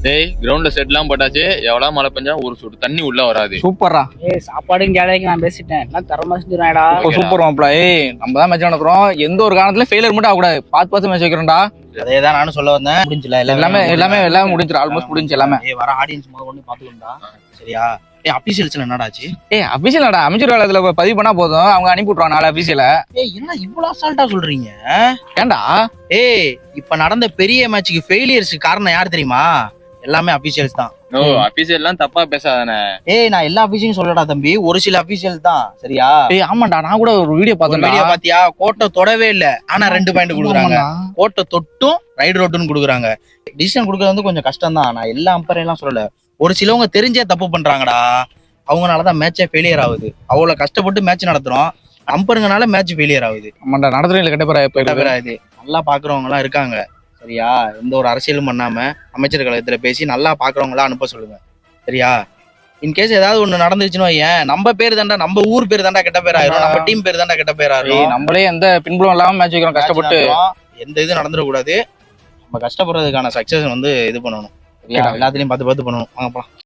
டேய் கிரவுண்ட்ல செட்லாம் போட்டாச்சு. எவ்வளவு மழை பெஞ்சா ஒரு சொட்டு தண்ணி உள்ள வராது. சூப்பர்ரா. சாப்பாடும் கேளைக்கு நான் பேசிட்டேன். எல்லாம் தரமா செஞ்சுருவாடா. சூப்பர் மாப்ள. நம்ம தான் மேட்ச் நடக்கிறோம். எந்த ஒரு காரணத்துல ஃபெயிலியர் மட்டும் ஆகக்கூடாது. பார்த்து மேட்ச் வைக்கிறோம்டா. அதேதான் நானும் சொல்ல வந்தேன். முடிஞ்சல எல்லாமே முடிஞ்சிரு. ஆல்மோஸ்ட் முடிஞ்சு எல்லாமே. வர ஆடியன்ஸ் முதல்ல ஒண்ணு பாத்துக்கோண்டா. சரியா? அபிஷியல்ஸ்ல என்னடாச்சு? அபிஷியல் நடா அமைச்சர் வேலையில பதிவு பண்ணா போதும். அவங்க அனுப்பி விட்டுருவாங்க 4 அபிஷியல. என்ன இவ்வளவு அசால்ட்டா சொல்றீங்க? ஏண்டா இப்ப நடந்த பெரிய மேட்சுக்கு ஃபெயிலியர்ஸ்க்கு காரணம் யார் தெரியுமா? எல்லாமே அபிஷியல்ஸ் தான். ஓ அபிஷியல்லாம் தப்பா பேசாதானே. நான் எல்லா அபிஷியலும் சொல்லடா தம்பி, ஒரு சில அபிஷியல் தான். சரியா? ஆமாண்டா, நான் கூட ஒரு வீடியோ பார்த்தேன். வீடியோ பாத்தியா? கோட்டை தொடவே இல்ல, ஆனா 2 பாயிண்ட் கொடுக்குறாங்க. கோட்டை தொட்டும் ரைட் ரோட்டுன்னு கொடுக்குறாங்க. டிசிஷன் கொடுக்கறது வந்து கொஞ்சம் கஷ்டம் தான். நான் எல்லா அம்பரையெல்லாம் சொல்லல. ஒரு சிலவங்க தெரிஞ்சே தப்பு பண்றாங்கடா. அவங்கனாலதான் மேட்சே ஃபெயிலியர் ஆகுது. அவ்வளவு கஷ்டப்பட்டு மேட்ச் நடத்துறோம், அம்பருங்கனால மேட்ச் ஃபெயிலியர் ஆகுது. ஆமாண்டா, நடத்துறீங்க கண்டிப்பா. நல்லா பாக்குறவங்க எல்லாம் இருக்காங்க. சரியா? எந்த ஒரு அரசியலும் பண்ணாம அமைச்சர் கழகத்துல பேசி நல்லா பாக்குறவங்களா அனுப்ப சொல்லுங்க. சரியா? இன்கேஸ் ஏதாவது ஒண்ணு நடந்துச்சுன்னு வையேன், நம்ம பேர் தாண்டா, நம்ம ஊர் பேர் தாண்டா கெட்ட பேர் ஆயிரும், நம்ம டீம் பேர் தாண்டா கெட்ட பேர் ஆயிரும். நம்மளே எந்த பின்புலம் இல்லாம மேட்ச் வைக்கிறோம் கஷ்டப்பட்டு. எந்த இது நடந்துடக்கூடாது. நம்ம கஷ்டப்படுறதுக்கான சக்சஸ் வந்து இது பண்ணணும். சரியா? எல்லாத்துலயும் பார்த்து பண்ணணும். வாங்க போலாம்.